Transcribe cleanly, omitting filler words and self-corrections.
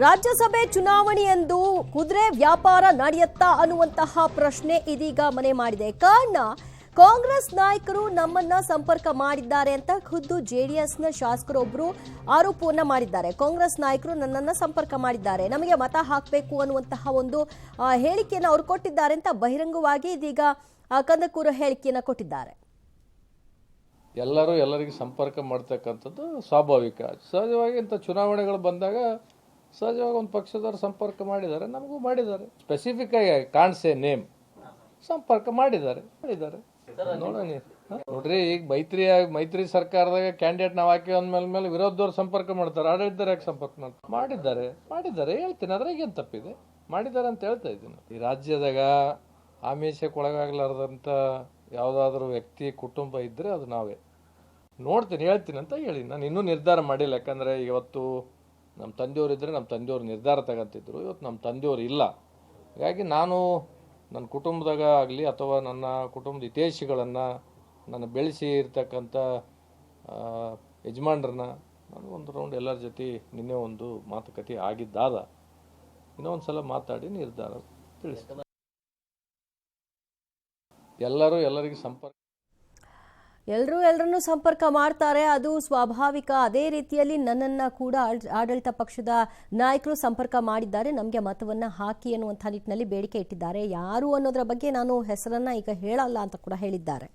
ರಾಜ್ಯಸಭೆ ಚುನಾವಣೆಯಂದು ಕುದುರೆ ವ್ಯಾಪಾರ ನಡೆಯುತ್ತಾ ಅನ್ನುವಂತಹ ಪ್ರಶ್ನೆ ಇದೀಗ ಮನೆ ಮಾಡಿದೆ. ಕಾರಣ ಕಾಂಗ್ರೆಸ್ ನಾಯಕರು ನಮ್ಮನ್ನ ಸಂಪರ್ಕ ಮಾಡಿದ್ದಾರೆ ಅಂತ ಖುದ್ದು ಜೆಡಿಎಸ್ನ ಶಾಸಕರೊಬ್ಬರು ಆರೋಪವನ್ನ ಮಾಡಿದ್ದಾರೆ. ಕಾಂಗ್ರೆಸ್ ನಾಯಕರು ನನ್ನನ್ನ ಸಂಪರ್ಕ ಮಾಡಿದ್ದಾರೆ, ನಮಗೆ ಮತ ಹಾಕಬೇಕು ಅನ್ನುವಂತಹ ಒಂದು ಹೇಳಿಕೆಯನ್ನು ಅವರು ಕೊಟ್ಟಿದ್ದಾರೆ ಅಂತ ಬಹಿರಂಗವಾಗಿ ಇದೀಗ ಕಂದಕೂರು ಹೇಳಿಕೆಯನ್ನು ಕೊಟ್ಟಿದ್ದಾರೆ. ಎಲ್ಲರೂ ಎಲ್ಲರಿಗೆ ಸಂಪರ್ಕ ಮಾಡ್ತಕ್ಕಂಥದ್ದು ಸ್ವಾಭಾವಿಕ. ಸಹಜವಾಗಿ ಇಂಥ ಚುನಾವಣೆಗಳು ಬಂದಾಗ ಸಹಜವಾಗಿ ಒಂದು ಪಕ್ಷದವರು ಸಂಪರ್ಕ ಮಾಡಿದ್ದಾರೆ, ನಮಗೂ ಮಾಡಿದ್ದಾರೆ. ಸ್ಪೆಸಿಫಿಕ್ ಆಗಿ ಕಾಣ್ಸೆ ನೇಮ್ ಸಂಪರ್ಕ ಮಾಡಿದ್ದಾರೆ. ನೋಡೋಣ ನೋಡ್ರಿ, ಈಗ ಮೈತ್ರಿ ಸರ್ಕಾರದಾಗ ಕ್ಯಾಂಡಿಡೇಟ್ ನಾವು ಹಾಕಿ ಅಂದ್ಮೇಲೆ ವಿರೋಧದವ್ರು ಸಂಪರ್ಕ ಮಾಡ್ತಾರೆ, ಆಡಳಿತರು ಯಾಕೆ ಸಂಪರ್ಕ ಮಾಡಿದ್ದಾರೆ ಹೇಳ್ತೀನಿ. ಅದ್ರಾಗ ಏನು ತಪ್ಪಿದೆ? ಮಾಡಿದ್ದಾರೆ ಅಂತ ಹೇಳ್ತಾ ಇದ್ದೀನಿ. ಈ ರಾಜ್ಯದಾಗ ಆಮಿಷಕ್ಕೆ ಒಳಗಾಗಲಾರ್ದಂಥ ಯಾವುದಾದ್ರೂ ವ್ಯಕ್ತಿ ಕುಟುಂಬ ಇದ್ದರೆ ಅದು ನಾವೇ. ನೋಡ್ತೀನಿ, ಹೇಳ್ತೀನಿ ಅಂತ ಹೇಳಿ. ನಾನು ಇನ್ನೂ ನಿರ್ಧಾರ ಮಾಡಿಲ್ಲ. ಯಾಕಂದರೆ ಇವತ್ತು ನಮ್ಮ ತಂದೆಯವರು ಇದ್ದರೆ ನಮ್ಮ ತಂದೆಯವರು ನಿರ್ಧಾರ ತಗೊಂತಿದ್ರು. ಇವತ್ತು ನಮ್ಮ ತಂದೆಯವರು ಇಲ್ಲ. ಹಾಗಾಗಿ ನಾನು ನನ್ನ ಕುಟುಂಬದಾಗ ಆಗಲಿ ಅಥವಾ ನನ್ನ ಕುಟುಂಬದ ಹಿತೈಷಿಗಳನ್ನು ನನ್ನ ಬೆಳೆಸಿ ಇರ್ತಕ್ಕಂಥ ಯಜಮಾನ್ರನ್ನ ನಾನು ಒಂದು ರೌಂಡ್ ಎಲ್ಲರ ಜೊತೆ ನಿನ್ನೆ ಒಂದು ಮಾತುಕತೆ ಆಗಿದ್ದಾದ. ಇನ್ನೊಂದು ಸಲ ಮಾತಾಡಿ ನಿರ್ಧಾರ ತಿಳಿಸ್ತೀನಿ. ಎಲ್ಲರಿಗೂ ಎಲ್ಲರನ್ನೂ ಸಂಪರ್ಕ ಮಾಡ್ತಾರೆ, ಅದು ಸ್ವಾಭಾವಿಕ. ಅದೇ ರೀತಿಯಲ್ಲಿ ನನ್ನನ್ನು ಕೂಡ ಆಡಳಿತ ಪಕ್ಷದ ನಾಯಕರು ಸಂಪರ್ಕ ಮಾಡಿದ್ದಾರೆ, ನಮಗೆ ಮತವನ್ನು ಹಾಕಿ ಅನ್ನುವಂಥ ನಿಟ್ಟಿನಲ್ಲಿ ಬೇಡಿಕೆ ಇಟ್ಟಿದ್ದಾರೆ. ಯಾರು ಅನ್ನೋದರ ಬಗ್ಗೆ ನಾನು ಹೆಸರನ್ನ ಈಗ ಹೇಳಲ್ಲ ಅಂತ ಕೂಡ ಹೇಳಿದ್ದಾರೆ.